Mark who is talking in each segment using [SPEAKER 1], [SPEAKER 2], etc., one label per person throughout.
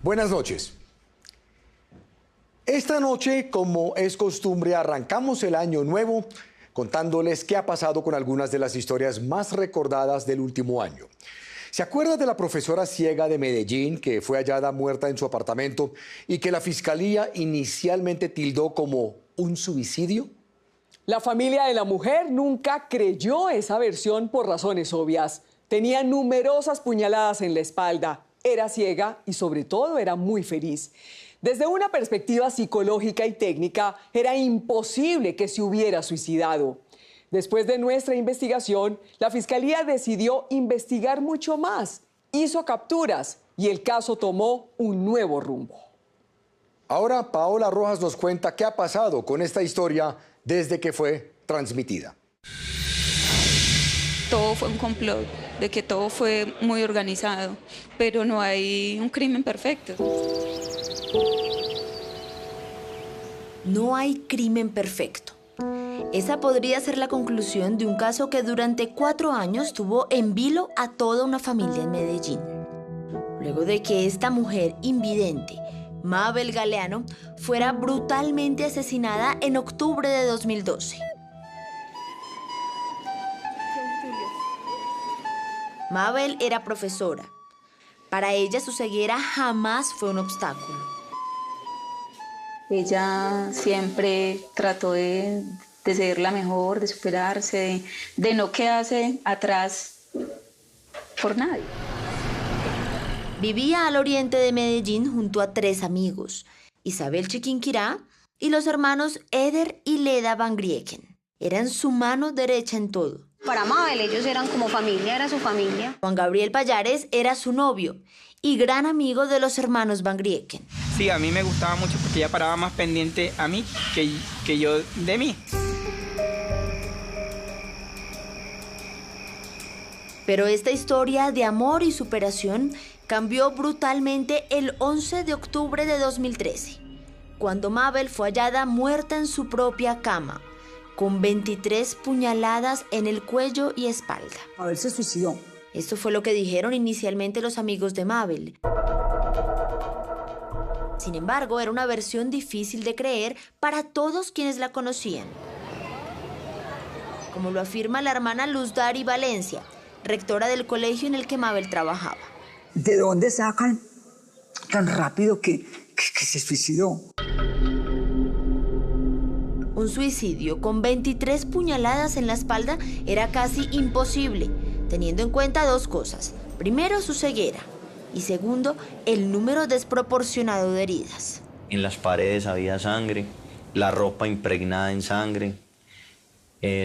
[SPEAKER 1] Buenas noches. Esta noche, como es costumbre, arrancamos el año nuevo contándoles qué ha pasado con algunas de las historias más recordadas del último año. ¿Se acuerda de la profesora ciega de Medellín que fue hallada muerta en su apartamento y que la fiscalía inicialmente tildó como un suicidio?
[SPEAKER 2] La familia de la mujer nunca creyó esa versión por razones obvias. Tenía numerosas puñaladas en la espalda, era ciega y sobre todo era muy feliz. Desde una perspectiva psicológica y técnica, era imposible que se hubiera suicidado. Después de nuestra investigación, la Fiscalía decidió investigar mucho más, hizo capturas y el caso tomó un nuevo rumbo.
[SPEAKER 1] Ahora Paola Rojas nos cuenta qué ha pasado con esta historia desde que fue transmitida.
[SPEAKER 3] Todo fue un complot, de que todo fue muy organizado, pero no hay un crimen perfecto.
[SPEAKER 4] No hay crimen perfecto. Esa podría ser la conclusión de un caso que durante 4 años tuvo en vilo a toda una familia en Medellín. Luego de que esta mujer invidente, Mabel Galeano, fuera brutalmente asesinada en octubre de 2012. Mabel era profesora. Para ella su ceguera jamás fue un obstáculo.
[SPEAKER 3] Ella siempre trató de ser la mejor, de superarse, de no quedarse atrás por nadie.
[SPEAKER 4] Vivía al oriente de Medellín junto a 3 amigos, Isabel Chiquinquirá y los hermanos Eder y Leda Van Grieken. Eran su mano derecha en todo.
[SPEAKER 5] Para Mabel ellos eran como familia, era su familia.
[SPEAKER 4] Juan Gabriel Payares era su novio y gran amigo de los hermanos Van Grieken.
[SPEAKER 6] Sí, a mí me gustaba mucho porque ella paraba más pendiente a mí que yo de mí.
[SPEAKER 4] Pero esta historia de amor y superación cambió brutalmente el 11 de octubre de 2013, cuando Mabel fue hallada muerta en su propia cama, con 23 puñaladas en el cuello y espalda.
[SPEAKER 7] Mabel se suicidó.
[SPEAKER 4] Esto fue lo que dijeron inicialmente los amigos de Mabel. Sin embargo, era una versión difícil de creer para todos quienes la conocían. Como lo afirma la hermana Luz Dari Valencia, rectora del colegio en el que Mabel trabajaba.
[SPEAKER 7] ¿De dónde sacan tan rápido que se suicidó?
[SPEAKER 4] Un suicidio con 23 puñaladas en la espalda era casi imposible, teniendo en cuenta 2 cosas. Primero, su ceguera. Y segundo, el número desproporcionado de heridas.
[SPEAKER 8] En las paredes había sangre, la ropa impregnada en sangre,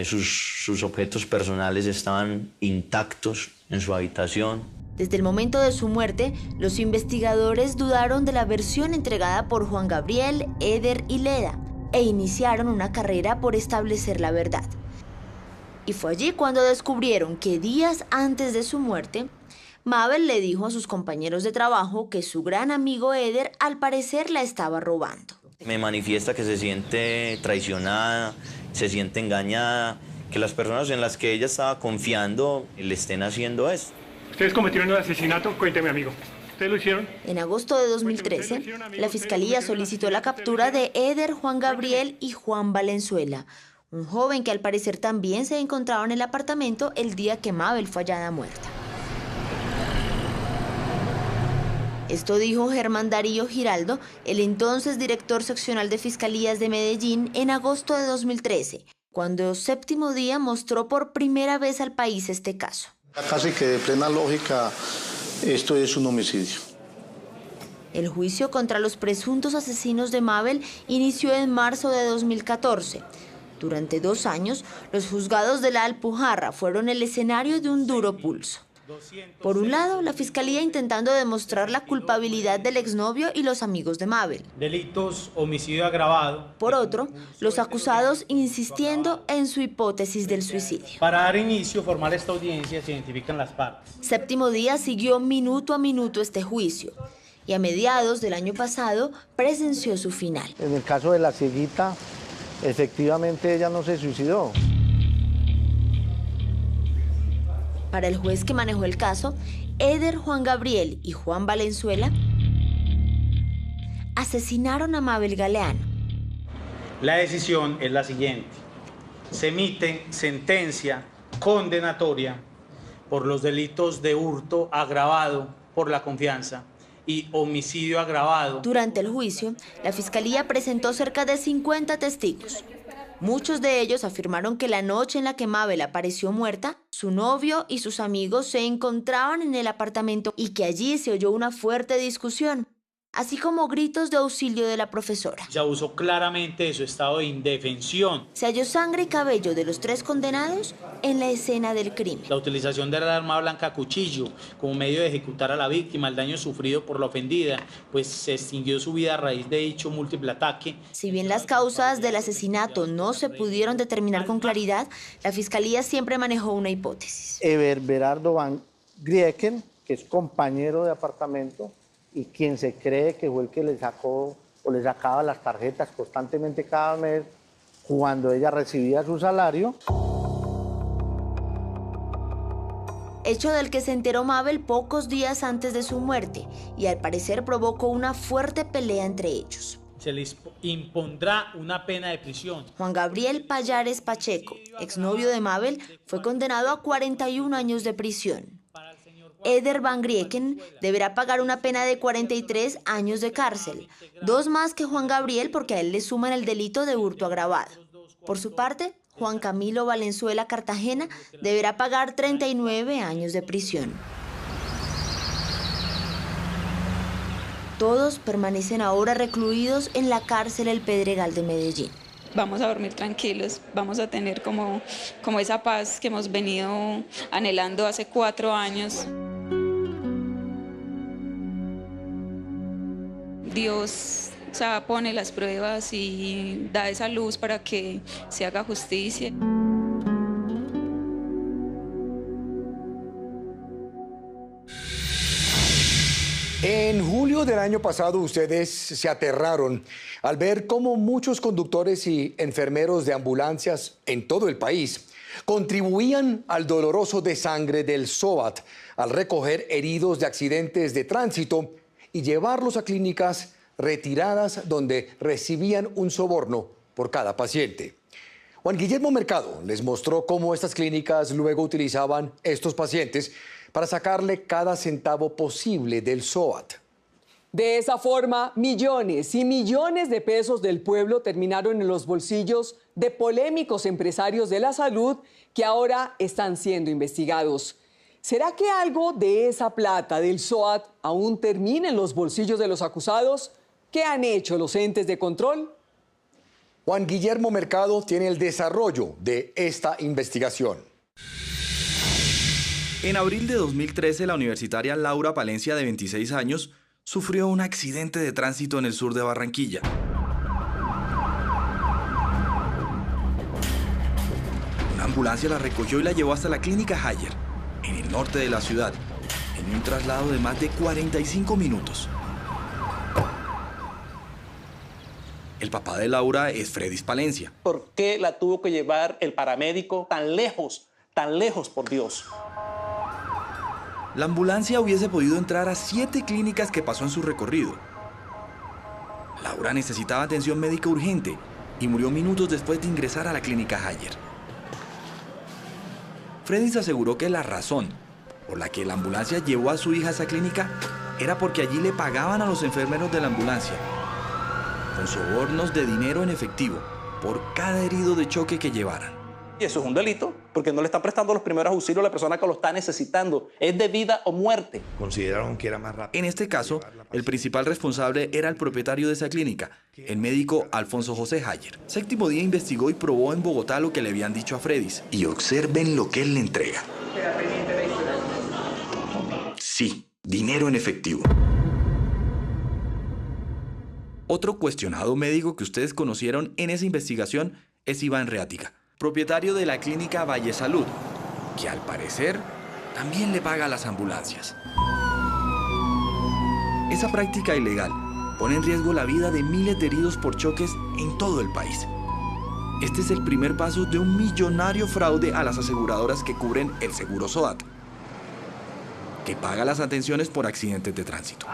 [SPEAKER 8] sus objetos personales estaban intactos en su habitación.
[SPEAKER 4] Desde el momento de su muerte, los investigadores dudaron de la versión entregada por Juan Gabriel, Eder y Leda e iniciaron una carrera por establecer la verdad. Y fue allí cuando descubrieron que días antes de su muerte, Mabel le dijo a sus compañeros de trabajo que su gran amigo Eder al parecer la estaba robando.
[SPEAKER 8] Me manifiesta que se siente traicionada, se siente engañada, que las personas en las que ella estaba confiando le estén haciendo esto.
[SPEAKER 9] ¿Ustedes cometieron el asesinato? Cuénteme, amigo. ¿Ustedes lo hicieron?
[SPEAKER 4] En agosto de 2013, la Fiscalía solicitó la captura de Eder, Juan Gabriel y Juan Valenzuela, un joven que al parecer también se encontraba en el apartamento el día que Mabel fue hallada muerta. Esto dijo Germán Darío Giraldo, el entonces director seccional de Fiscalías de Medellín, en agosto de 2013, cuando Séptimo Día mostró por primera vez al país este caso.
[SPEAKER 10] Casi que de plena lógica, esto es un homicidio.
[SPEAKER 4] El juicio contra los presuntos asesinos de Mabel inició en marzo de 2014. Durante 2 años, los juzgados de la Alpujarra fueron el escenario de un duro pulso. Por un lado, la Fiscalía intentando demostrar la culpabilidad del exnovio y los amigos de Mabel.
[SPEAKER 11] Delitos, homicidio agravado.
[SPEAKER 4] Por otro, los acusados insistiendo en su hipótesis del suicidio.
[SPEAKER 11] Para dar inicio formal a esta audiencia se identifican las partes.
[SPEAKER 4] Séptimo Día siguió minuto a minuto este juicio y a mediados del año pasado presenció su final.
[SPEAKER 12] En el caso de la cieguita, efectivamente ella no se suicidó.
[SPEAKER 4] Para el juez que manejó el caso, Eder, Juan Gabriel y Juan Valenzuela, asesinaron a Mabel Galeano.
[SPEAKER 11] La decisión es la siguiente. Se emite sentencia condenatoria por los delitos de hurto agravado por la confianza y homicidio agravado.
[SPEAKER 4] Durante el juicio, la Fiscalía presentó cerca de 50 testigos. Muchos de ellos afirmaron que la noche en la que Mabel apareció muerta, su novio y sus amigos se encontraban en el apartamento y que allí se oyó una fuerte discusión, así como gritos de auxilio de la profesora.
[SPEAKER 11] Se abusó claramente de su estado de indefensión.
[SPEAKER 4] Se halló sangre y cabello de los 3 condenados en la escena del crimen.
[SPEAKER 11] La utilización de la arma blanca cuchillo como medio de ejecutar a la víctima, el daño sufrido por la ofendida, pues se extinguió su vida a raíz de dicho múltiple ataque.
[SPEAKER 4] Si bien las causas del asesinato no se pudieron determinar con claridad, la Fiscalía siempre manejó una hipótesis.
[SPEAKER 12] Ever Berardo Van Grieken, que es compañero de apartamento, y quien se cree que fue el que le sacó o le sacaba las tarjetas constantemente cada mes cuando ella recibía su salario.
[SPEAKER 4] Hecho del que se enteró Mabel pocos días antes de su muerte y al parecer provocó una fuerte pelea entre ellos.
[SPEAKER 11] Se les impondrá una pena de prisión.
[SPEAKER 4] Juan Gabriel Payares Pacheco, exnovio de Mabel, fue condenado a 41 años de prisión. Eder Van Grieken deberá pagar una pena de 43 años de cárcel, 2 más que Juan Gabriel porque a él le suman el delito de hurto agravado. Por su parte, Juan Camilo Valenzuela Cartagena deberá pagar 39 años de prisión. Todos permanecen ahora recluidos en la cárcel El Pedregal de Medellín.
[SPEAKER 3] Vamos a dormir tranquilos, vamos a tener como esa paz que hemos venido anhelando hace 4 años. Dios, pone las pruebas y da esa luz para que se haga justicia.
[SPEAKER 1] En julio del año pasado ustedes se aterraron al ver cómo muchos conductores y enfermeros de ambulancias en todo el país contribuían al doloroso desangre del SOAT al recoger heridos de accidentes de tránsito y llevarlos a clínicas retiradas donde recibían un soborno por cada paciente. Juan Guillermo Mercado les mostró cómo estas clínicas luego utilizaban estos pacientes para sacarle cada centavo posible del SOAT.
[SPEAKER 2] De esa forma, millones y millones de pesos del pueblo terminaron en los bolsillos de polémicos empresarios de la salud que ahora están siendo investigados. ¿Será que algo de esa plata del SOAT aún termina en los bolsillos de los acusados? ¿Qué han hecho los entes de control?
[SPEAKER 1] Juan Guillermo Mercado tiene el desarrollo de esta investigación.
[SPEAKER 13] En abril de 2013, la universitaria Laura Palencia, de 26 años, sufrió un accidente de tránsito en el sur de Barranquilla. Una ambulancia la recogió y la llevó hasta la clínica Hayer, en el norte de la ciudad, en un traslado de más de 45 minutos. El papá de Laura es Fredis Palencia.
[SPEAKER 14] ¿Por qué la tuvo que llevar el paramédico tan lejos, por Dios?
[SPEAKER 13] La ambulancia hubiese podido entrar a 7 clínicas que pasó en su recorrido. Laura necesitaba atención médica urgente y murió minutos después de ingresar a la clínica Hayer. Fredis aseguró que la razón por la que la ambulancia llevó a su hija a esa clínica era porque allí le pagaban a los enfermeros de la ambulancia con sobornos de dinero en efectivo por cada herido de choque que llevaran.
[SPEAKER 14] Y eso es un delito, porque no le están prestando los primeros auxilios a la persona que lo está necesitando. Es de vida o muerte.
[SPEAKER 13] Consideraron que era más rápido. En este caso, el principal responsable era el propietario de esa clínica, el médico Alfonso José Hayer. Séptimo Día investigó y probó en Bogotá lo que le habían dicho a Fredis. Y observen lo que él le entrega. Sí, dinero en efectivo. Otro cuestionado médico que ustedes conocieron en esa investigación es Iván Reática, propietario de la clínica Valle Salud, que al parecer también le paga a las ambulancias. Esa práctica ilegal pone en riesgo la vida de miles de heridos por choques en todo el país. Este es el primer paso de un millonario fraude a las aseguradoras que cubren el seguro SOAT, que paga las atenciones por accidentes de tránsito.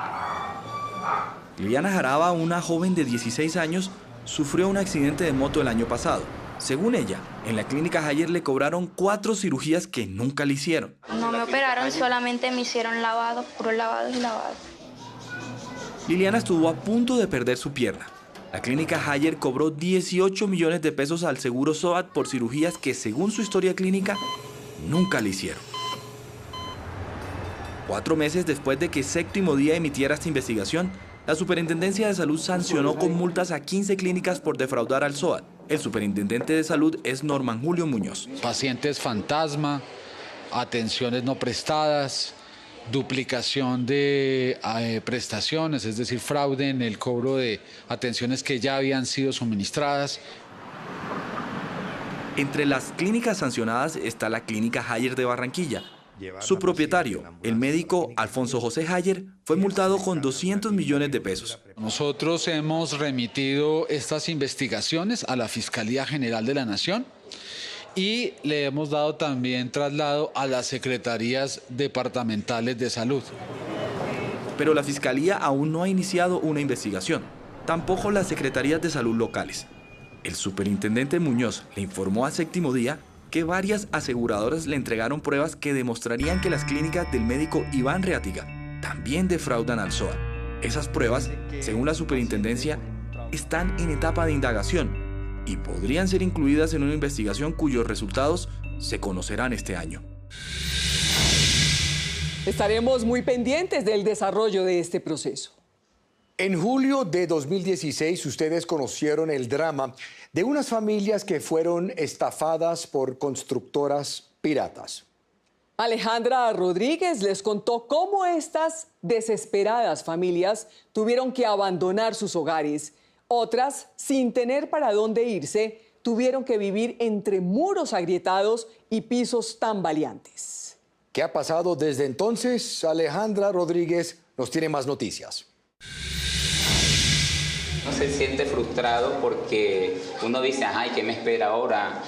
[SPEAKER 13] Liliana Jaraba, una joven de 16 años, sufrió un accidente de moto el año pasado. Según ella, en la clínica Haller le cobraron 4 cirugías que nunca le hicieron.
[SPEAKER 15] No me operaron, solamente me hicieron lavado, puro lavado y lavado.
[SPEAKER 13] Liliana estuvo a punto de perder su pierna. La clínica Haller cobró 18 millones de pesos al seguro SOAT por cirugías que, según su historia clínica, nunca le hicieron. 4 meses después de que Séptimo Día emitiera esta investigación, la Superintendencia de Salud sancionó con multas a 15 clínicas por defraudar al SOAT. El superintendente de salud es Norman Julio Muñoz.
[SPEAKER 16] Pacientes fantasma, atenciones no prestadas, duplicación de prestaciones, es decir, fraude en el cobro de atenciones que ya habían sido suministradas.
[SPEAKER 13] Entre las clínicas sancionadas está la clínica Haller de Barranquilla. Su propietario, el médico Alfonso José Haller, fue multado con 200 millones de pesos.
[SPEAKER 16] Nosotros hemos remitido estas investigaciones a la Fiscalía General de la Nación y le hemos dado también traslado a las secretarías departamentales de salud.
[SPEAKER 13] Pero la Fiscalía aún no ha iniciado una investigación, tampoco las secretarías de salud locales. El superintendente Muñoz le informó a Séptimo Día que varias aseguradoras le entregaron pruebas que demostrarían que las clínicas del médico Iván Reátiga también defraudan al SOAT. Esas pruebas, según la superintendencia, están en etapa de indagación y podrían ser incluidas en una investigación cuyos resultados se conocerán este año.
[SPEAKER 2] Estaremos muy pendientes del desarrollo de este proceso.
[SPEAKER 1] En julio de 2016, ustedes conocieron el drama de unas familias que fueron estafadas por constructoras piratas.
[SPEAKER 2] Alejandra Rodríguez les contó cómo estas desesperadas familias tuvieron que abandonar sus hogares. Otras, sin tener para dónde irse, tuvieron que vivir entre muros agrietados y pisos tambaleantes.
[SPEAKER 1] ¿Qué ha pasado desde entonces? Alejandra Rodríguez nos tiene más noticias.
[SPEAKER 17] Uno se siente frustrado porque uno dice, ajá, ¿y qué me espera ahora?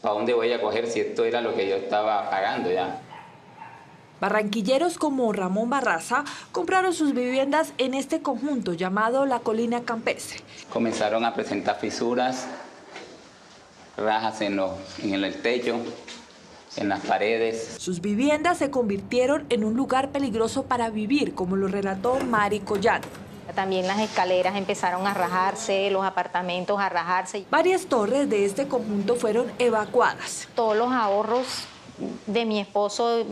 [SPEAKER 17] ¿Para dónde voy a coger si esto era lo que yo estaba pagando ya?
[SPEAKER 18] Barranquilleros como Ramón Barraza compraron sus viviendas en este conjunto llamado La Colina Campestre.
[SPEAKER 17] Comenzaron a presentar fisuras, rajas en el techo, en las paredes.
[SPEAKER 18] Sus viviendas se convirtieron en un lugar peligroso para vivir, como lo relató Mari Collado.
[SPEAKER 19] También las escaleras empezaron a rajarse, los apartamentos a rajarse.
[SPEAKER 18] Varias torres de este conjunto fueron evacuadas.
[SPEAKER 19] Todos los ahorros de mi esposo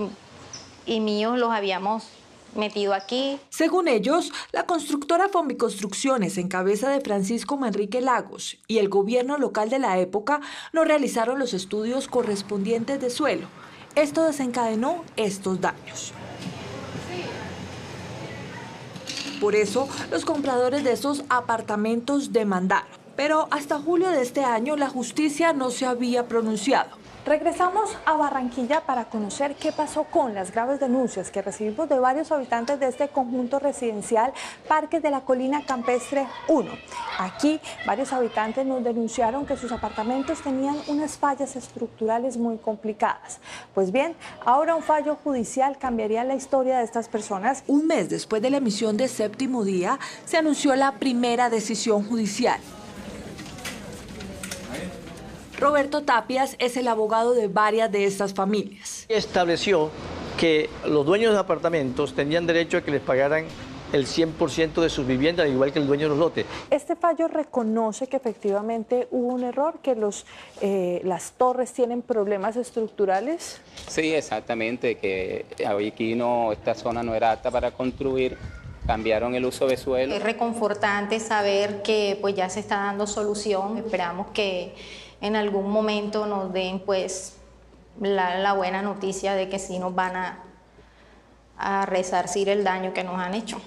[SPEAKER 19] y míos los habíamos metido aquí.
[SPEAKER 18] Según ellos, la constructora Fombiconstrucciones, en cabeza de Francisco Manrique Lagos, y el gobierno local de la época no realizaron los estudios correspondientes de suelo. Esto desencadenó estos daños. Por eso, los compradores de esos apartamentos demandaron. Pero hasta julio de este año, la justicia no se había pronunciado.
[SPEAKER 20] Regresamos a Barranquilla para conocer qué pasó con las graves denuncias que recibimos de varios habitantes de este conjunto residencial Parques de la Colina Campestre 1. Aquí, varios habitantes nos denunciaron que sus apartamentos tenían unas fallas estructurales muy complicadas. Pues bien, ahora un fallo judicial cambiaría la historia de estas personas.
[SPEAKER 18] Un mes después de la emisión de Séptimo Día, se anunció la primera decisión judicial. Roberto Tapias es el abogado de varias de estas familias.
[SPEAKER 21] Estableció que los dueños de apartamentos tenían derecho a que les pagaran el 100% de sus viviendas, al igual que el dueño de los lotes.
[SPEAKER 20] Este fallo reconoce que efectivamente hubo un error, que las torres tienen problemas estructurales.
[SPEAKER 17] Sí, exactamente, que aquí esta zona no era apta para construir. Cambiaron el uso de suelo.
[SPEAKER 19] Es reconfortante saber que pues ya se está dando solución. Esperamos que en algún momento nos den pues la buena noticia de que sí nos van a resarcir el daño que nos han hecho.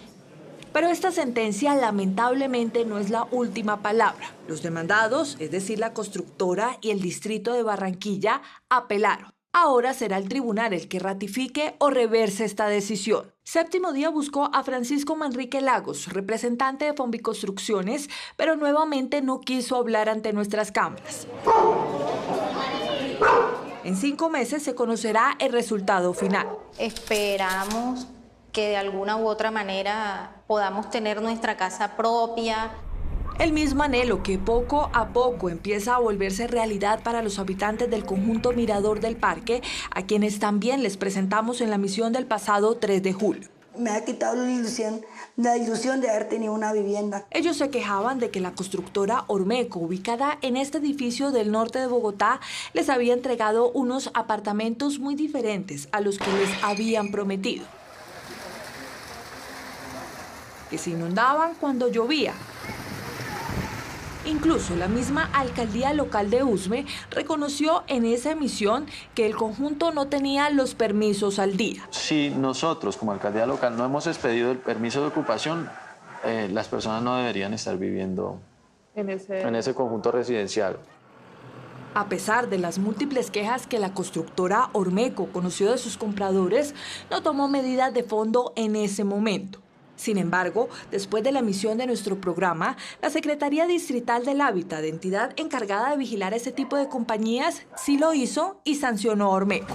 [SPEAKER 18] Pero esta sentencia lamentablemente no es la última palabra. Los demandados, es decir, la constructora y el distrito de Barranquilla, apelaron. Ahora será el tribunal el que ratifique o reverse esta decisión. Séptimo Día buscó a Francisco Manrique Lagos, representante de Fombiconstrucciones, pero nuevamente no quiso hablar ante nuestras cámaras. En 5 meses se conocerá el resultado final.
[SPEAKER 19] Esperamos que de alguna u otra manera podamos tener nuestra casa propia.
[SPEAKER 18] El mismo anhelo que poco a poco empieza a volverse realidad para los habitantes del conjunto Mirador del Parque, a quienes también les presentamos en la misión del pasado 3 de julio.
[SPEAKER 5] Me ha quitado la ilusión de haber tenido una vivienda.
[SPEAKER 18] Ellos se quejaban de que la constructora Ormeco, ubicada en este edificio del norte de Bogotá, les había entregado unos apartamentos muy diferentes a los que les habían prometido. Que se inundaban cuando llovía. Incluso la misma alcaldía local de Usme reconoció en esa emisión que el conjunto no tenía los permisos al día.
[SPEAKER 22] Si nosotros como alcaldía local no hemos expedido el permiso de ocupación, las personas no deberían estar viviendo en ese conjunto residencial.
[SPEAKER 18] A pesar de las múltiples quejas que la constructora Ormeco conoció de sus compradores, no tomó medidas de fondo en ese momento. Sin embargo, después de la emisión de nuestro programa, la Secretaría Distrital del Hábitat, entidad encargada de vigilar ese tipo de compañías, sí lo hizo y sancionó a Ormeco.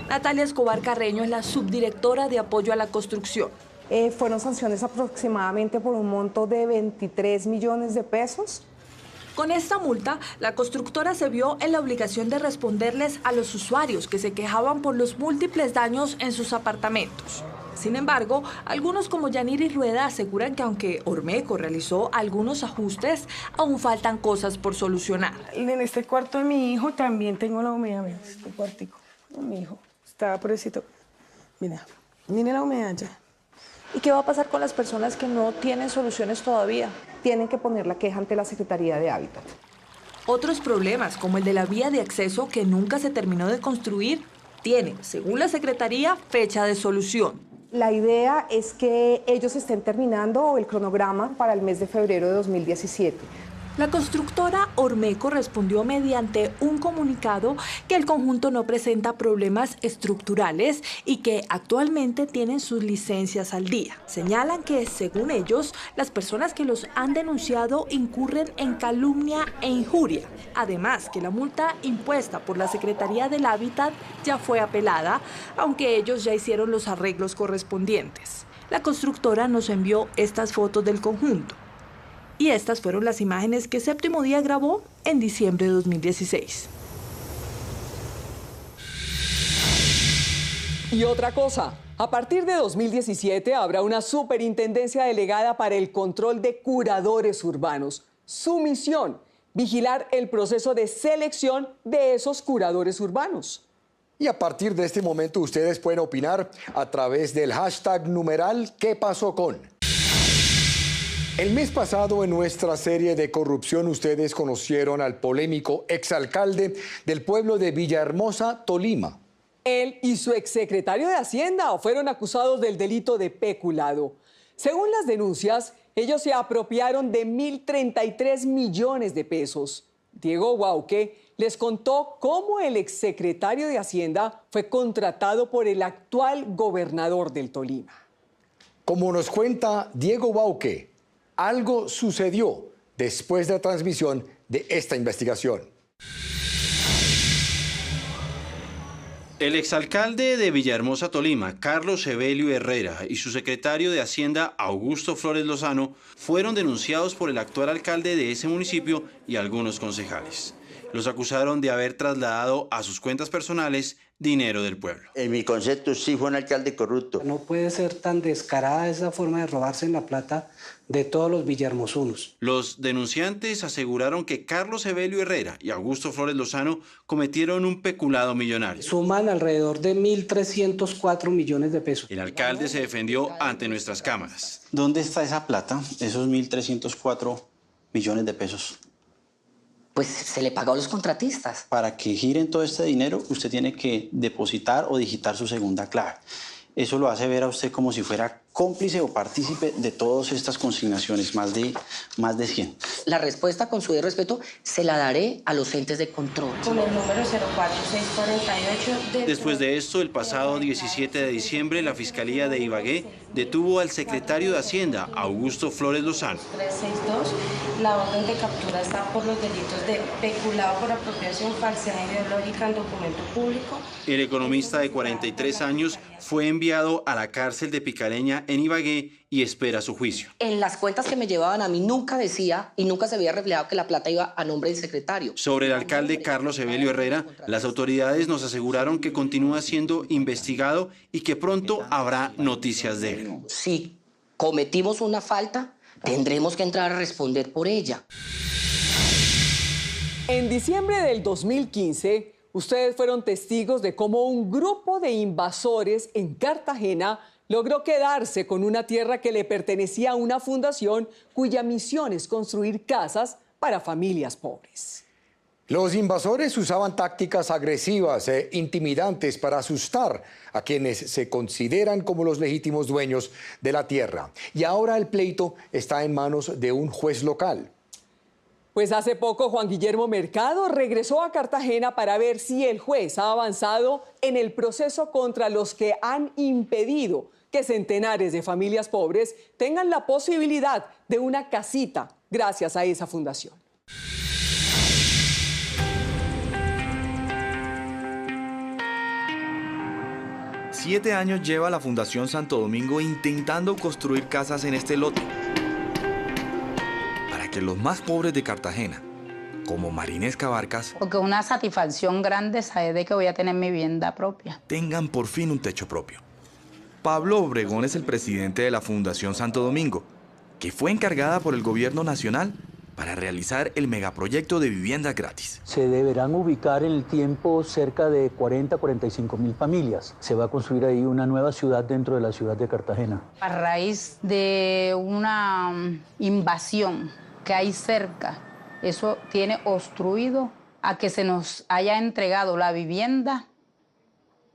[SPEAKER 18] Natalia Escobar Carreño es la subdirectora de apoyo a la construcción.
[SPEAKER 20] Fueron sanciones aproximadamente por un monto de 23 millones de pesos.
[SPEAKER 18] Con esta multa, la constructora se vio en la obligación de responderles a los usuarios que se quejaban por los múltiples daños en sus apartamentos. Sin embargo, algunos como Yaniri Rueda aseguran que aunque Ormeco realizó algunos ajustes, aún faltan cosas por solucionar.
[SPEAKER 23] En este cuarto de mi hijo también tengo la humedad, mira, este cuartico. Mi hijo está pobrecito. Mira, mire la humedad ya.
[SPEAKER 20] ¿Y qué va a pasar con las personas que no tienen soluciones todavía? Tienen que poner la queja ante la Secretaría de Hábitat.
[SPEAKER 18] Otros problemas, como el de la vía de acceso que nunca se terminó de construir, tienen, según la Secretaría, fecha de solución.
[SPEAKER 20] La idea es que ellos estén terminando el cronograma para el mes de febrero de 2017.
[SPEAKER 18] La constructora Ormeco respondió mediante un comunicado que el conjunto no presenta problemas estructurales y que actualmente tienen sus licencias al día. Señalan que, según ellos, las personas que los han denunciado incurren en calumnia e injuria. Además, que la multa impuesta por la Secretaría del Hábitat ya fue apelada, aunque ellos ya hicieron los arreglos correspondientes. La constructora nos envió estas fotos del conjunto. Y estas fueron las imágenes que Séptimo Día grabó en diciembre de 2016.
[SPEAKER 2] Y otra cosa, a partir de 2017 habrá una superintendencia delegada para el control de curadores urbanos. Su misión, vigilar el proceso de selección de esos curadores urbanos.
[SPEAKER 1] Y a partir de este momento ustedes pueden opinar a través del hashtag numeral ¿Qué pasó con? El mes pasado en nuestra serie de corrupción ustedes conocieron al polémico exalcalde del pueblo de Villahermosa, Tolima.
[SPEAKER 2] Él y su exsecretario de Hacienda fueron acusados del delito de peculado. Según las denuncias, ellos se apropiaron de 1.033 millones de pesos. Diego Guauque les contó cómo el exsecretario de Hacienda fue contratado por el actual gobernador del Tolima.
[SPEAKER 1] Como nos cuenta Diego Guauque, algo sucedió después de la transmisión de esta investigación.
[SPEAKER 24] El exalcalde de Villahermosa, Tolima, Carlos Evelio Herrera, y su secretario de Hacienda, Augusto Flores Lozano, fueron denunciados por el actual alcalde de ese municipio y algunos concejales. Los acusaron de haber trasladado a sus cuentas personales dinero del pueblo.
[SPEAKER 25] En mi concepto sí fue un alcalde corrupto.
[SPEAKER 26] No puede ser tan descarada esa forma de robarse la plata de todos los villahermosunos.
[SPEAKER 24] Los denunciantes aseguraron que Carlos Evelio Herrera y Augusto Flores Lozano cometieron un peculado millonario.
[SPEAKER 26] Suman alrededor de 1.304 millones de pesos.
[SPEAKER 24] El alcalde se defendió ante nuestras cámaras.
[SPEAKER 27] ¿Dónde está esa plata, esos 1.304 millones de pesos?
[SPEAKER 28] Pues se le pagó a los contratistas.
[SPEAKER 27] Para que giren todo este dinero, usted tiene que depositar o digitar su segunda clave. Eso lo hace ver a usted como si fuera cómplice o partícipe de todas estas consignaciones, más de 100.
[SPEAKER 28] La respuesta, con su debido respeto, se la daré a los entes de control.
[SPEAKER 4] Con el número 04648.
[SPEAKER 24] Después de esto, el pasado 17 de diciembre, la Fiscalía de Ibagué detuvo al secretario de Hacienda, Augusto Flores Lozano.
[SPEAKER 4] 362. La orden de captura está por los delitos de peculado por apropiación, falsedad ideológica en documento público.
[SPEAKER 24] El economista de 43 años fue enviado a la cárcel de Picaleña en Ibagué y espera su juicio.
[SPEAKER 28] En las cuentas que me llevaban a mí nunca decía y nunca se había reflejado que la plata iba a nombre del secretario.
[SPEAKER 24] Sobre el alcalde Carlos Evelio Herrera, las autoridades nos aseguraron que continúa siendo investigado y que pronto habrá noticias de él.
[SPEAKER 28] Si cometimos una falta, tendremos que entrar a responder por ella.
[SPEAKER 2] En diciembre del 2015, ustedes fueron testigos de cómo un grupo de invasores en Cartagena logró quedarse con una tierra que le pertenecía a una fundación cuya misión es construir casas para familias pobres.
[SPEAKER 1] Los invasores usaban tácticas agresivas e intimidantes para asustar a quienes se consideran como los legítimos dueños de la tierra. Y ahora el pleito está en manos de un juez local.
[SPEAKER 2] Pues hace poco Juan Guillermo Mercado regresó a Cartagena para ver si el juez ha avanzado en el proceso contra los que han impedido que centenares de familias pobres tengan la posibilidad de una casita gracias a esa fundación.
[SPEAKER 13] Siete años lleva la Fundación Santo Domingo intentando construir casas en este lote, para que los más pobres de Cartagena, como Marinés Cabarcas,
[SPEAKER 3] Porque una satisfacción grande saber de que voy a tener mi vivienda propia.
[SPEAKER 13] tengan por fin un techo propio. Pablo Obregón es el presidente de la Fundación Santo Domingo, que fue encargada por el gobierno nacional para realizar el megaproyecto de viviendas gratis.
[SPEAKER 6] Se deberán ubicar en el tiempo cerca de 40-45 familias. Se va a construir ahí una nueva ciudad dentro de la ciudad de Cartagena.
[SPEAKER 3] A raíz de una invasión que hay cerca, eso tiene obstruido a que se nos haya entregado la vivienda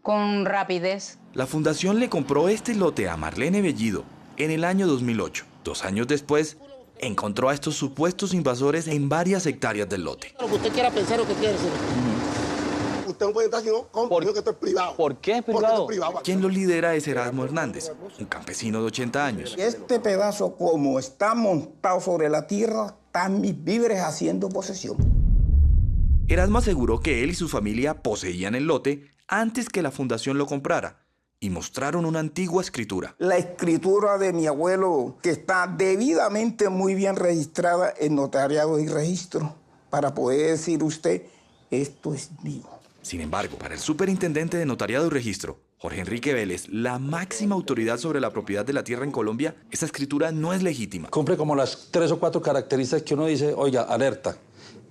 [SPEAKER 3] con rapidez.
[SPEAKER 13] La fundación le compró este lote a Marlene Bellido en el año 2008. 2 años después, encontró a estos supuestos invasores en varias hectáreas del lote.
[SPEAKER 7] Lo que usted quiera pensar o que quiera decir. Usted no puede estar sino con que esto es privado.
[SPEAKER 21] ¿Por qué es privado?
[SPEAKER 13] Quien lo lidera es Erasmo Hernández, un campesino de 80 años.
[SPEAKER 7] Este pedazo, como está montado sobre la tierra, están mis víveres haciendo posesión.
[SPEAKER 13] Erasmo aseguró que él y su familia poseían el lote antes que la fundación lo comprara y mostraron una antigua escritura.
[SPEAKER 7] La escritura de mi abuelo, que está debidamente muy bien registrada en notariado y registro, para poder decir usted, esto es mío.
[SPEAKER 13] Sin embargo, para el superintendente de notariado y registro, Jorge Enrique Vélez, la máxima autoridad sobre la propiedad de la tierra en Colombia, esa escritura no es legítima.
[SPEAKER 8] Cumple como las 3 o 4 características que uno dice, oiga, alerta,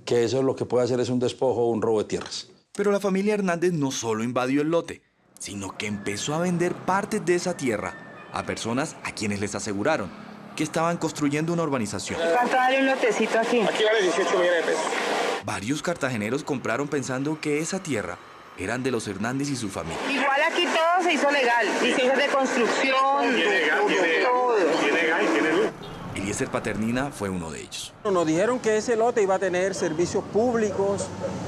[SPEAKER 8] que eso lo que puede hacer es un despojo o un robo de tierras.
[SPEAKER 13] Pero la familia Hernández no solo invadió el lote, sino que empezó a vender partes de esa tierra a personas a quienes les aseguraron que estaban construyendo una urbanización.
[SPEAKER 4] ¿Cuánto vale un lotecito aquí?
[SPEAKER 7] Aquí vale 18 millones de pesos.
[SPEAKER 13] Varios cartageneros compraron pensando que esa tierra eran de los Hernández y su familia.
[SPEAKER 4] Igual aquí todo se hizo legal. Licencias de construcción, todo.
[SPEAKER 13] Eliezer Paternina fue uno de ellos.
[SPEAKER 9] Nos dijeron que ese lote iba a tener servicios públicos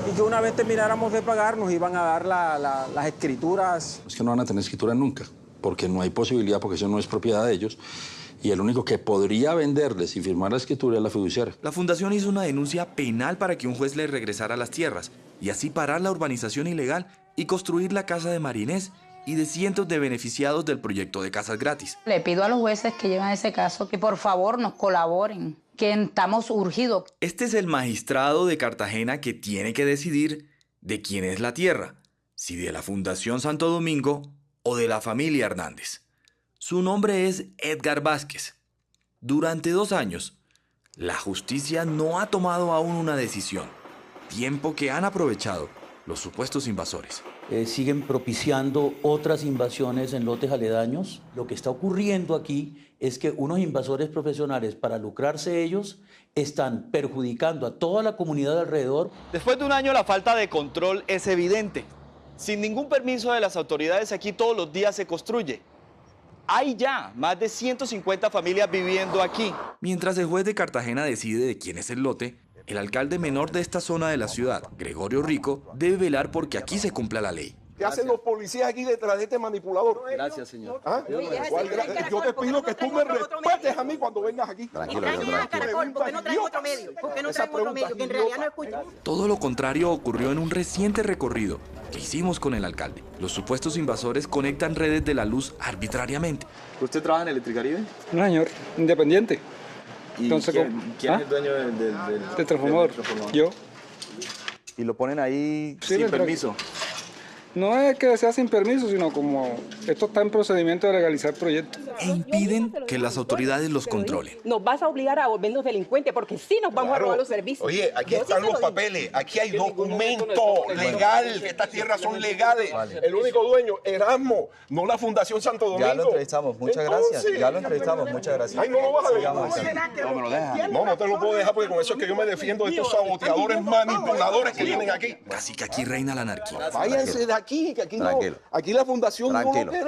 [SPEAKER 9] y que una vez termináramos de pagar nos iban a dar las escrituras.
[SPEAKER 8] Es que no van a tener escritura nunca, porque no hay posibilidad, porque eso no es propiedad de ellos. Y el único que podría venderles y firmar la escritura es la fiduciaria.
[SPEAKER 13] La fundación hizo una denuncia penal para que un juez le regresara las tierras y así parar la urbanización ilegal y construir la casa de Marinés y de cientos de beneficiados del proyecto de casas gratis.
[SPEAKER 3] Le pido a los jueces que llevan ese caso que por favor nos colaboren, que estamos urgidos.
[SPEAKER 13] Este es el magistrado de Cartagena que tiene que decidir de quién es la tierra, si de la Fundación Santo Domingo o de la familia Hernández. Su nombre es Edgar Vázquez. Durante 2 años, la justicia no ha tomado aún una decisión, tiempo que han aprovechado los supuestos invasores.
[SPEAKER 6] Siguen propiciando otras invasiones en lotes aledaños. Lo que está ocurriendo aquí es que unos invasores profesionales, para lucrarse ellos, están perjudicando a toda la comunidad alrededor.
[SPEAKER 10] Después de 1 año, la falta de control es evidente. Sin ningún permiso de las autoridades, aquí todos los días se construye. Hay ya más de 150 familias viviendo aquí.
[SPEAKER 13] Mientras el juez de Cartagena decide de quién es el lote, el alcalde menor de esta zona de la ciudad, Gregorio Rico, debe velar porque aquí se cumpla la ley.
[SPEAKER 5] ¿Qué hacen los policías aquí detrás de este manipulador?
[SPEAKER 10] Gracias, señor.
[SPEAKER 5] ¿Ah? Yo te pido que tú me respetes a mí cuando vengas aquí.
[SPEAKER 11] Tranquilo, Caracol, ¿por qué no traen otro medio? ¿Por qué no traen otro medio? Que en realidad no escuchan.
[SPEAKER 13] Todo lo contrario ocurrió en un reciente recorrido que hicimos con el alcalde. Los supuestos invasores conectan redes de la luz arbitrariamente.
[SPEAKER 10] ¿Usted trabaja en Electricaribbe?
[SPEAKER 12] No, señor, independiente.
[SPEAKER 10] ¿Y
[SPEAKER 12] entonces,
[SPEAKER 10] quién es el dueño
[SPEAKER 12] del transformador? Yo.
[SPEAKER 10] ¿Y lo ponen ahí
[SPEAKER 12] Sí,
[SPEAKER 10] sin permiso?
[SPEAKER 12] No es que sea sin permiso, sino como esto está en procedimiento de legalizar proyectos.
[SPEAKER 13] E impiden que las autoridades los controlen.
[SPEAKER 11] Nos vas a obligar a volvernos delincuentes porque sí nos vamos a robar los servicios.
[SPEAKER 5] Oye, aquí están los papeles, aquí hay documento legal, que estas tierras son legales. Vale. El único dueño, Erasmo, no la Fundación Santo Domingo.
[SPEAKER 10] Ya lo entrevistamos, muchas gracias. Ya lo entrevistamos, muchas gracias.
[SPEAKER 5] Ay, no lo vas a dejar. No me lo dejas. No te lo puedo dejar porque con eso es que yo me defiendo de estos saboteadores manipuladores que vienen aquí.
[SPEAKER 13] Casi que aquí reina la anarquía.
[SPEAKER 5] Váyanse de aquí, que aquí no. Aquí la Fundación no lo queremos.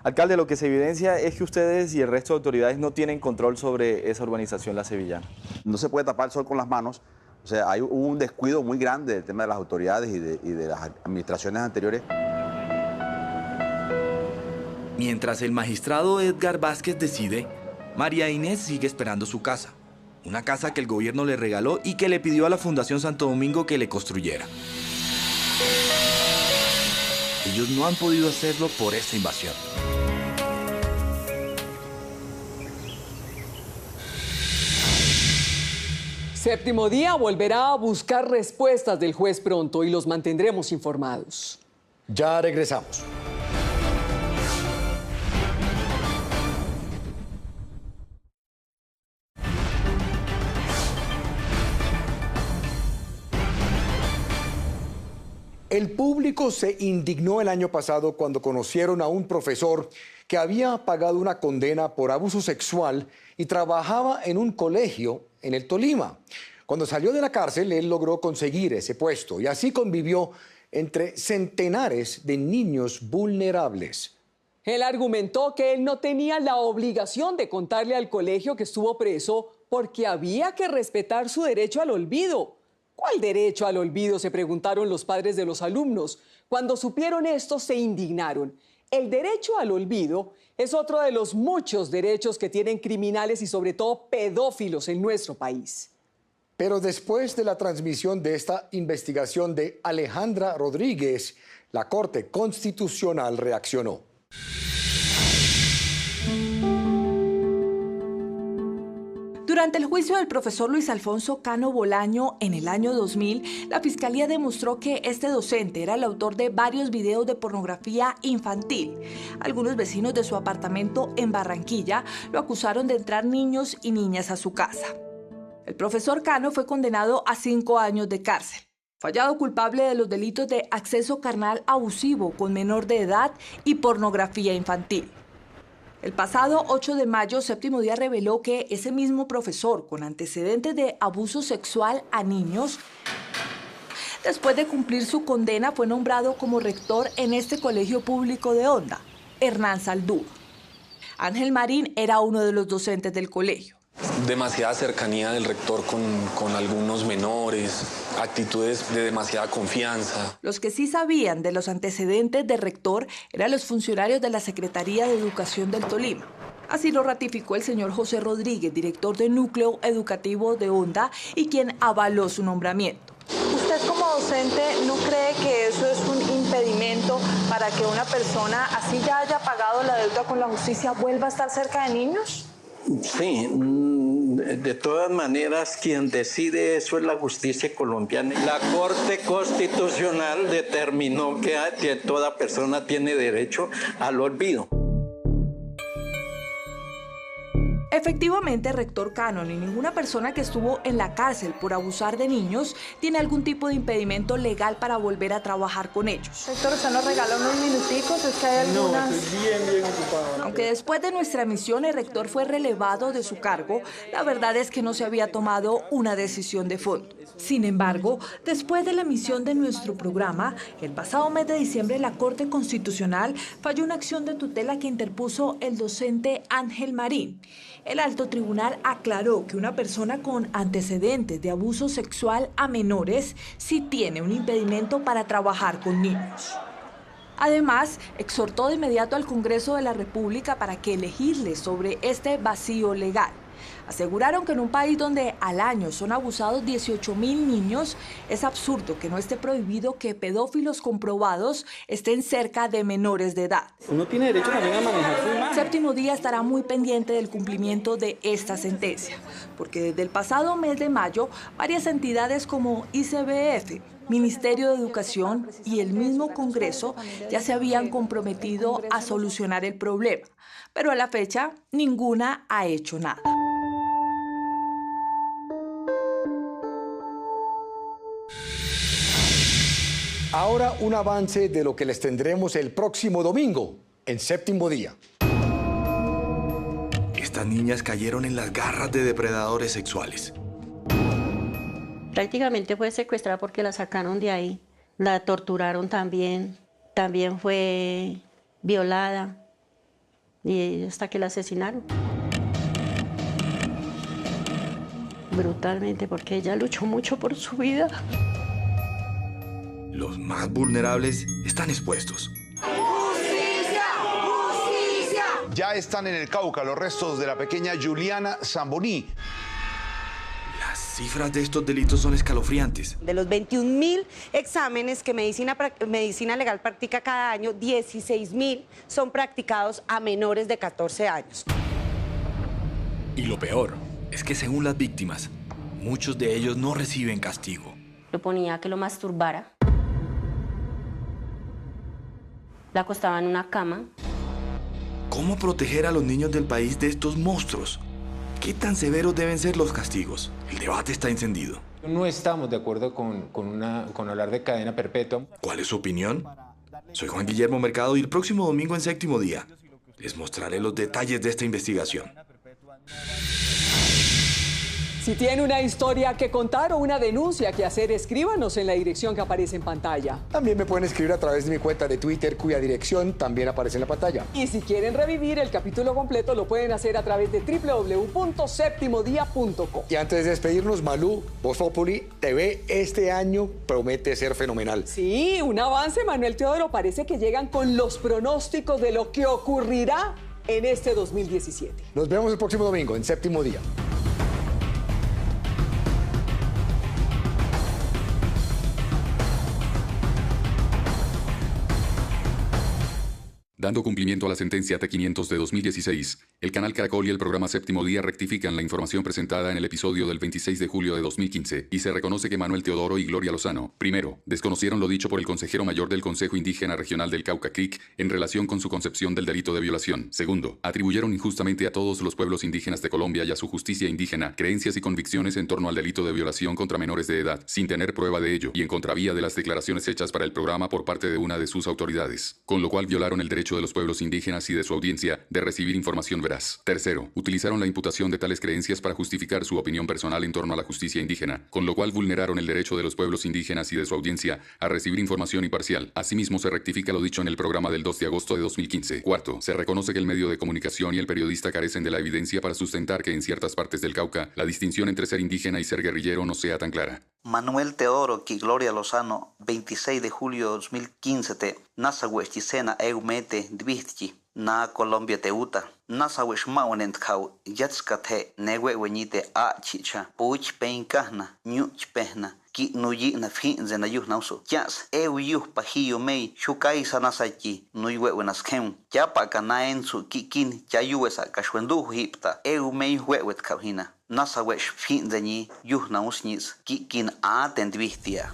[SPEAKER 10] Alcalde, lo que se evidencia es que ustedes y el resto de autoridades no tienen control sobre esa urbanización La Sevillana.
[SPEAKER 14] No se puede tapar el sol con las manos. O sea, hay un descuido muy grande del tema de las autoridades y de las administraciones anteriores.
[SPEAKER 13] Mientras el magistrado Edgar Vázquez decide, María Inés sigue esperando su casa. Una casa que el gobierno le regaló y que le pidió a la Fundación Santo Domingo que le construyera. Ellos no han podido hacerlo por esta invasión.
[SPEAKER 2] Séptimo día volverá a buscar respuestas del juez pronto y los mantendremos informados.
[SPEAKER 1] Ya regresamos. El público se indignó el año pasado cuando conocieron a un profesor que había pagado una condena por abuso sexual y trabajaba en un colegio en el Tolima. Cuando salió de la cárcel, él logró conseguir ese puesto y así convivió entre centenares de niños vulnerables.
[SPEAKER 2] Él argumentó que él no tenía la obligación de contarle al colegio que estuvo preso porque había que respetar su derecho al olvido. ¿Cuál derecho al olvido?, se preguntaron los padres de los alumnos. Cuando supieron esto, se indignaron. El derecho al olvido es otro de los muchos derechos que tienen criminales y sobre todo pedófilos en nuestro país.
[SPEAKER 1] Pero después de la transmisión de esta investigación de Alejandra Rodríguez, la Corte Constitucional reaccionó.
[SPEAKER 18] Durante el juicio del profesor Luis Alfonso Cano Bolaño en el año 2000, la Fiscalía demostró que este docente era el autor de varios videos de pornografía infantil. Algunos vecinos de su apartamento en Barranquilla lo acusaron de entrar niños y niñas a su casa. El profesor Cano fue condenado a 5 años de cárcel. Fue hallado culpable de los delitos de acceso carnal abusivo con menor de edad y pornografía infantil. El pasado 8 de mayo, Séptimo Día reveló que ese mismo profesor, con antecedentes de abuso sexual a niños, después de cumplir su condena, fue nombrado como rector en este colegio público de Honda, Hernán Saldúa. Ángel Marín era uno de los docentes del colegio.
[SPEAKER 15] Demasiada cercanía del rector con algunos menores, actitudes de demasiada confianza.
[SPEAKER 18] Los que sí sabían de los antecedentes del rector eran los funcionarios de la Secretaría de Educación del Tolima. Así lo ratificó el señor José Rodríguez, director del Núcleo Educativo de Honda y quien avaló su nombramiento.
[SPEAKER 20] ¿Usted como docente no cree que eso es un impedimento para que una persona, así ya haya pagado la deuda con la justicia, vuelva a estar cerca de niños?
[SPEAKER 16] Sí, de todas maneras quien decide eso es la justicia colombiana. La Corte Constitucional determinó que toda persona tiene derecho al olvido.
[SPEAKER 18] Efectivamente, rector Cannon, y ninguna persona que estuvo en la cárcel por abusar de niños tiene algún tipo de impedimento legal para volver a trabajar con ellos.
[SPEAKER 20] Rector, usted nos regaló unos minuticos, es que hay algunas...
[SPEAKER 12] No, estoy bien ocupado.
[SPEAKER 18] Aunque después de nuestra emisión el rector fue relevado de su cargo, la verdad es que no se había tomado una decisión de fondo. Sin embargo, después de la emisión de nuestro programa, el pasado mes de diciembre la Corte Constitucional falló una acción de tutela que interpuso el docente Ángel Marín. El alto tribunal aclaró que una persona con antecedentes de abuso sexual a menores sí tiene un impedimento para trabajar con niños. Además, exhortó de inmediato al Congreso de la República para que legisle sobre este vacío legal. Aseguraron que en un país donde al año son abusados 18,000 niños, es absurdo que no esté prohibido que pedófilos comprobados estén cerca de menores de edad.
[SPEAKER 9] Uno tiene derecho también a manejar su imagen.
[SPEAKER 18] Séptimo Día estará muy pendiente del cumplimiento de esta sentencia, porque desde el pasado mes de mayo, varias entidades como ICBF, Ministerio de Educación y el mismo Congreso ya se habían comprometido a solucionar el problema, pero a la fecha ninguna ha hecho nada.
[SPEAKER 1] Ahora un avance de lo que les tendremos el próximo domingo, en Séptimo Día.
[SPEAKER 13] Estas niñas cayeron en las garras de depredadores sexuales.
[SPEAKER 17] Prácticamente fue secuestrada porque la sacaron de ahí. La torturaron también. También fue violada. Y hasta que la asesinaron. Brutalmente, porque ella luchó mucho por su vida.
[SPEAKER 13] Los más vulnerables están expuestos.
[SPEAKER 19] ¡Justicia! ¡Justicia! Ya están en el Cauca los restos de la pequeña Juliana Zamboní.
[SPEAKER 13] Las cifras de estos delitos son escalofriantes.
[SPEAKER 22] De los 21.000 exámenes que medicina legal practica cada año, 16.000 son practicados a menores de 14 años.
[SPEAKER 13] Y lo peor es que según las víctimas, muchos de ellos no reciben castigo.
[SPEAKER 17] Lo ponía a que lo masturbara. La acostaba en una cama.
[SPEAKER 13] ¿Cómo proteger a los niños del país de estos monstruos? ¿Qué tan severos deben ser los castigos? El debate está encendido.
[SPEAKER 23] No estamos de acuerdo con hablar de cadena perpetua.
[SPEAKER 13] ¿Cuál es su opinión? Soy Juan Guillermo Mercado y el próximo domingo en Séptimo Día les mostraré los detalles de esta investigación.
[SPEAKER 2] Si tiene una historia que contar o una denuncia que hacer, escríbanos en la dirección que aparece en pantalla.
[SPEAKER 1] También me pueden escribir a través de mi cuenta de Twitter, cuya dirección también aparece en la pantalla.
[SPEAKER 2] Y si quieren revivir el capítulo completo, lo pueden hacer a través de www.septimodia.com.
[SPEAKER 1] Y antes de despedirnos, Malú, Voz Populi TV este año promete ser fenomenal.
[SPEAKER 2] Sí, un avance, Manuel Teodoro. Parece que llegan con los pronósticos de lo que ocurrirá en este 2017.
[SPEAKER 1] Nos vemos el próximo domingo en Séptimo Día.
[SPEAKER 24] Dando cumplimiento a la sentencia T500 de 2016, el canal Caracol y el programa Séptimo Día rectifican la información presentada en el episodio del 26 de julio de 2015 y se reconoce que Manuel Teodoro y Gloria Lozano, primero, desconocieron lo dicho por el consejero mayor del Consejo Indígena Regional del Cauca CRIC en relación con su concepción del delito de violación. Segundo, atribuyeron injustamente a todos los pueblos indígenas de Colombia y a su justicia indígena creencias y convicciones en torno al delito de violación contra menores de edad, sin tener prueba de ello y en contravía de las declaraciones hechas para el programa por parte de una de sus autoridades, con lo cual violaron el derecho de los pueblos indígenas y de su audiencia de recibir información veraz. Tercero, utilizaron la imputación de tales creencias para justificar su opinión personal en torno a la justicia indígena, con lo cual vulneraron el derecho de los pueblos indígenas y de su audiencia a recibir información imparcial. Asimismo, se rectifica lo dicho en el programa del 2 de agosto de 2015. Cuarto, se reconoce que el medio de comunicación y el periodista carecen de la evidencia para sustentar que en ciertas partes del Cauca la distinción entre ser indígena y ser guerrillero no sea tan clara.
[SPEAKER 25] Manuel Teodoro y Gloria Lozano, 26 de julio de 2015 te Nasahuesticena Eumete Dvistchi, na Colombia Teuta, Nasahuesh Maunent Kau, Yatskate, Nehuehueñite A Chicha, Puch Peinkahna, Ñuch Pehna, Ki Nuyi na Finze na Yuh Nausu, Yas, Euyuh Pajillo Mei, Shukai Sanasaki, Nuyhuehuenaskem, Yapa Kanaen su Kikin, Yayuesa Kashwendu Hipta, Eumei Huehuet Kabhina. Nasawesh fin de ni yuh nausnis kikin a tendvihtia.